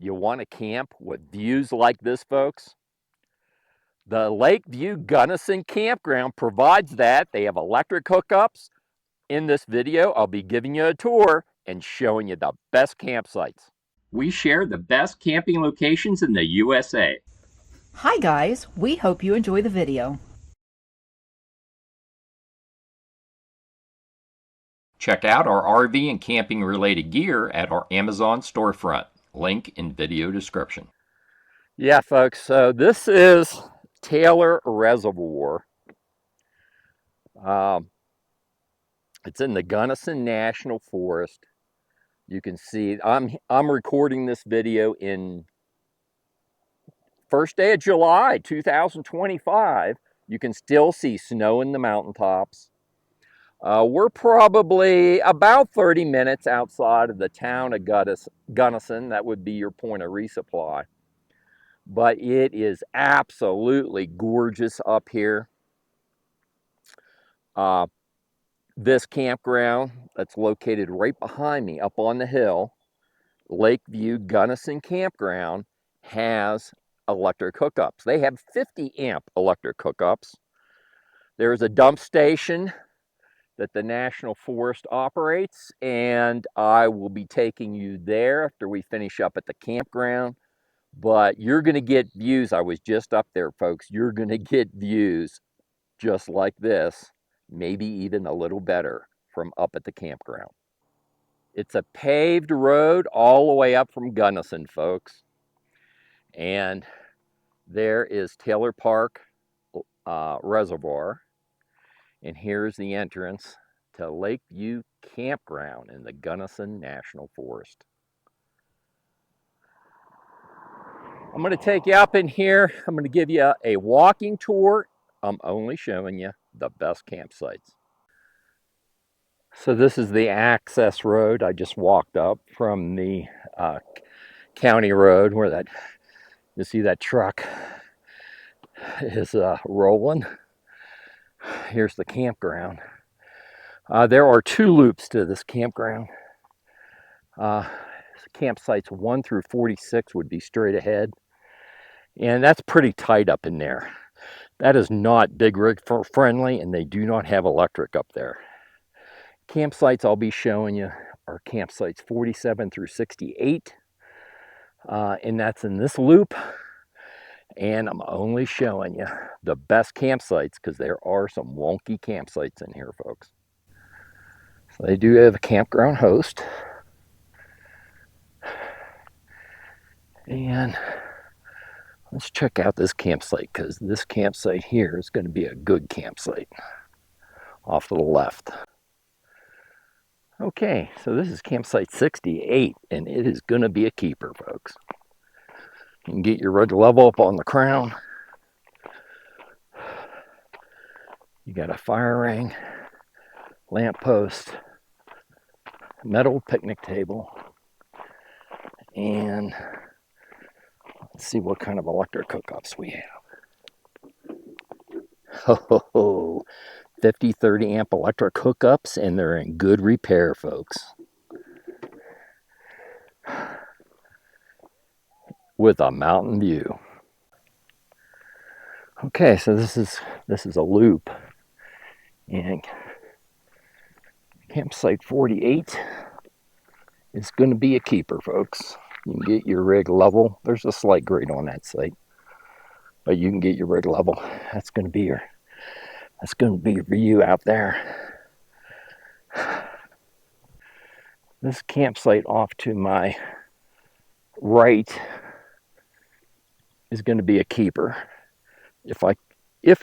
You want to camp with views like this, folks? The Lakeview Gunnison Campground provides that. They have electric hookups. In this video, I'll be giving you a tour and showing you the best campsites. We share the best camping locations in the USA. Hi guys, we hope you enjoy the video. Check out our RV and camping related gear at our Amazon storefront. Link in video description. Yeah, folks, so this is Taylor Reservoir. It's in the Gunnison National Forest. You can see I'm recording this video in first day of July 2025. You can still see snow in the mountaintops. We're probably about 30 minutes outside of the town of Gunnison. That would be your point of resupply. But it is absolutely gorgeous up here. This campground that's located right behind me up on the hill, Lakeview Gunnison Campground, has electric hookups. They have 50 amp electric hookups. There's a dump station that the National Forest operates, and I will be taking you there after we finish up at the campground. But you're going to get views. I was just up there, folks. You're going to get views just like this, maybe even a little better from up at the campground. It's a paved road all the way up from Gunnison, folks. And there is Taylor Park Reservoir. And here's the entrance to Lakeview Campground in the Gunnison National Forest. I'm going to take you up in here. I'm going to give you a walking tour. I'm only showing you the best campsites. So this is the access road. I just walked up from the county road where that, you see that truck is rolling. Here's the campground. There are two loops to this campground. Campsites 1 through 46 would be straight ahead. And that's pretty tight up in there. That is not big rig friendly, and they do not have electric up there. Campsites I'll be showing you are campsites 47 through 68. And that's in this loop. And I'm only showing you the best campsites because there are some wonky campsites in here, folks. So they do have a campground host. And let's check out this campsite because this campsite here is going to be a good campsite off to the left. Okay, so this is campsite 68 and it is going to be a keeper, folks. You can get your rig level up on the crown. You got a fire ring, lamp post, metal picnic table, and let's see what kind of electric hookups we have. 50, 30 amp electric hookups, and they're in good repair, folks. With a mountain view. Okay, so this is a loop, and campsite 48 is going to be a keeper, folks. You can get your rig level. There's a slight grade on that site, but you can get your rig level. That's going to be your view out there. This campsite off to my right is going to be a keeper. If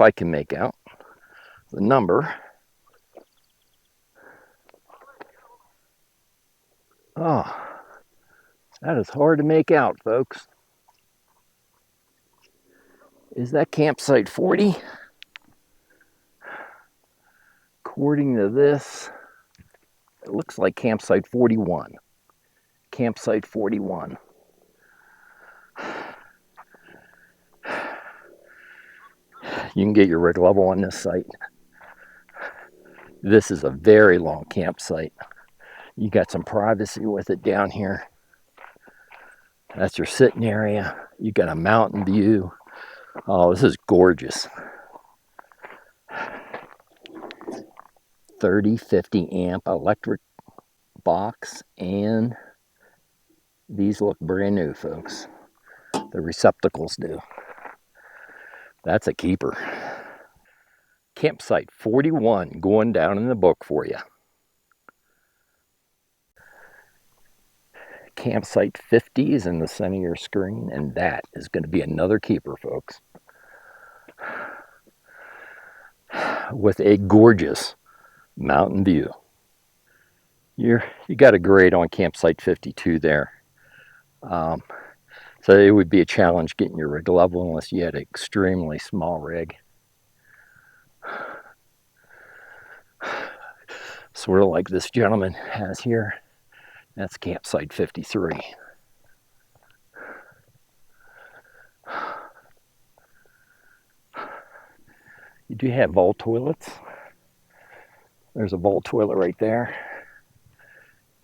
I can make out the number. Oh, that is hard to make out, folks. Is that campsite 40? According to this, it looks like campsite 41. Campsite 41. You can get your rig level on this site. This is a very long campsite. You got some privacy with it down here. That's your sitting area. You got a mountain view. Oh, this is gorgeous. 30-50 amp electric box, and these look brand new, folks. The receptacles do. That's a keeper. Campsite 41 going down in the book for you. Campsite 50 is in the center of your screen, and that is going to be another keeper, folks. With a gorgeous mountain view. You got a grade on campsite 52 there. So it would be a challenge getting your rig level unless you had an extremely small rig. Sort of like this gentleman has here. That's campsite 53. You do have vault toilets. There's a vault toilet right there.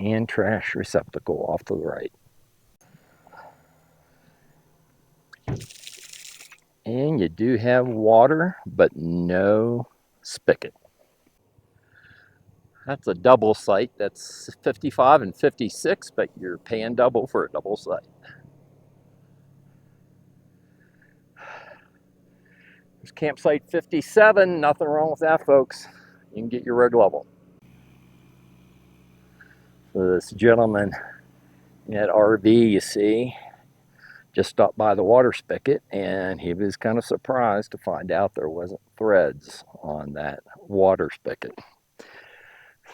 And trash receptacle off to the right. And you do have water, but no spigot. That's a double site. That's 55 and 56, but you're paying double for a double site. There's campsite 57. Nothing wrong with that, folks. You can get your rig level. So this gentleman in that RV, you see, just stopped by the water spigot, and he was kind of surprised to find out there wasn't threads on that water spigot.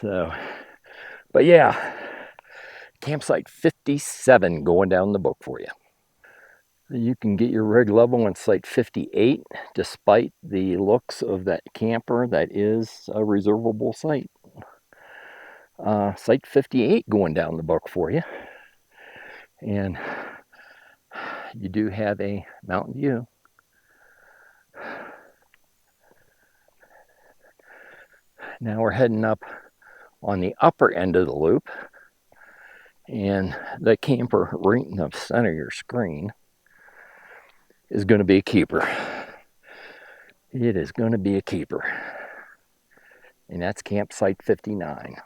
So, but yeah, campsite 57 going down the book for you. You can get your rig level on site 58, despite the looks of that camper. That is a reservable site. Site 58 going down the book for you. And you do have a mountain view. Now we're heading up on the upper end of the loop. And the camper right in the center of your screen is going to be a keeper. It is going to be a keeper. And that's campsite 59.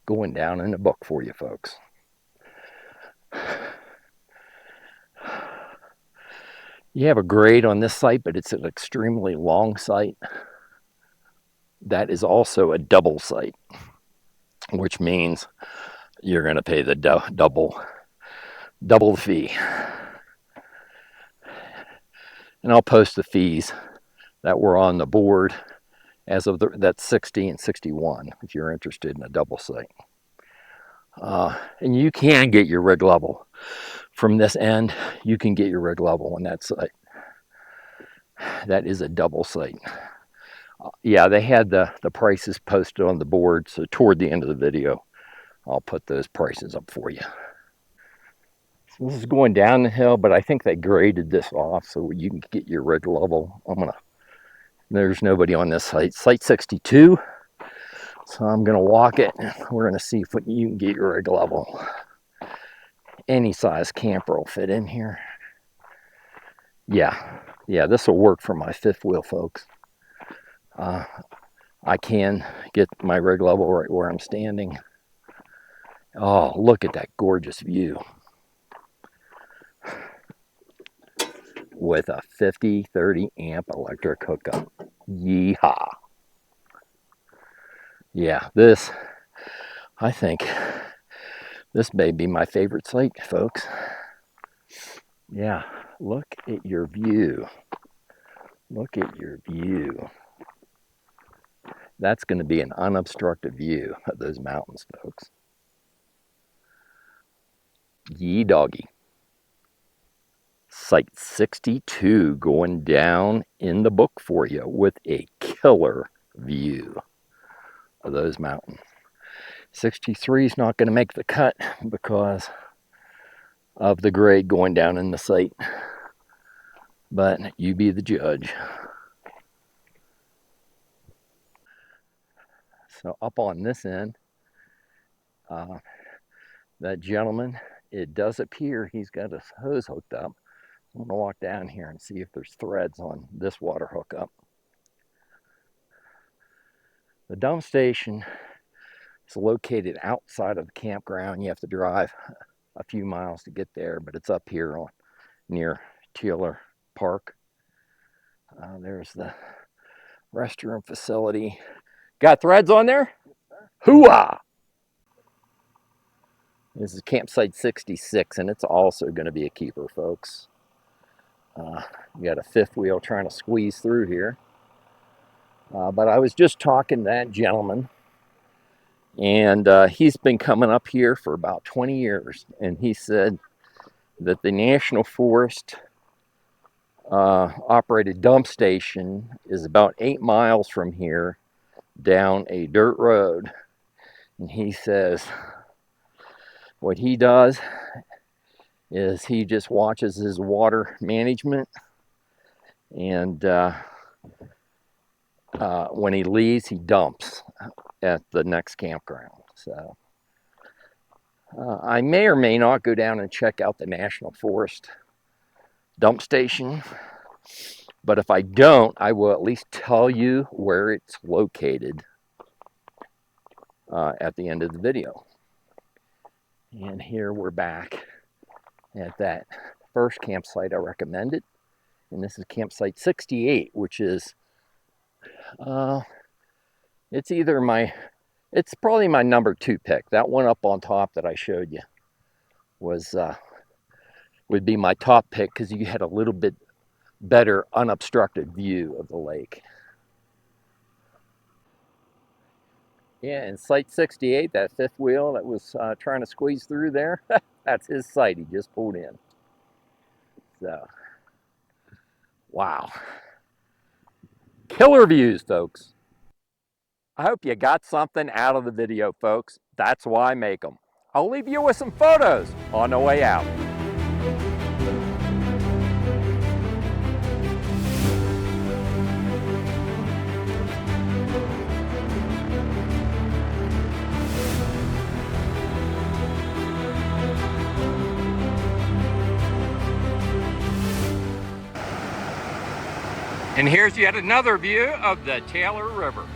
Going down in the book for you, folks. You have a grade on this site, but it's an extremely long site. That is also a double site, which means you're going to pay the double the fee. And I'll post the fees that were on the board as of that's 60 and 61 if you're interested in a double site. And you can get your rig level from this end. You can get your rig level on that site. That is a double site. Yeah, they had the prices posted on the board, so toward the end of the video I'll put those prices up for you. So this is going down the hill, but I think they graded this off so you can get your rig level. There's nobody on this site. Site 62. So I'm gonna walk it. We're gonna see if you can get your rig level. Any size camper will fit in here. Yeah, this will work for my fifth wheel, folks. I can get my rig level right where I'm standing. Oh, look at that gorgeous view. With a 50-30 amp electric hookup. Yeehaw. Yeah, I think this may be my favorite site, folks. Yeah, look at your view. Look at your view. That's going to be an unobstructed view of those mountains, folks. Yee doggy. Site 62 going down in the book for you with a killer view of those mountains. 63 is not going to make the cut because of the grade going down in the site, but you be the judge. So up on this end, that gentleman it does appear he's got his hose hooked up. I'm going to walk down here and see if there's threads on this water hookup. The dump station is located outside of the campground. You have to drive a few miles to get there, but it's up here near Taylor Park. There's the restroom facility. Got threads on there? Hooah! This is campsite 66, and it's also going to be a keeper, folks. You got a fifth wheel trying to squeeze through here. But I was just talking to that gentleman, and he's been coming up here for about 20 years, and he said that the National Forest operated dump station is about 8 miles from here down a dirt road. And he says what he does is he just watches his water management, and when he leaves, he dumps at the next campground. So I may or may not go down and check out the National Forest dump station, but if I don't, I will at least tell you where it's located at the end of the video. And here we're back at that first campsite I recommended, and this is campsite 68, which is it's probably my number 2 pick. That one up on top that I showed you would be my top pick because you had a little bit better unobstructed view of the lake. Yeah, and site 68, that fifth wheel that was trying to squeeze through there, that's his site he just pulled in. So, wow. Killer views, folks. I hope you got something out of the video, folks. That's why I make them. I'll leave you with some photos on the way out. And here's yet another view of the Taylor River.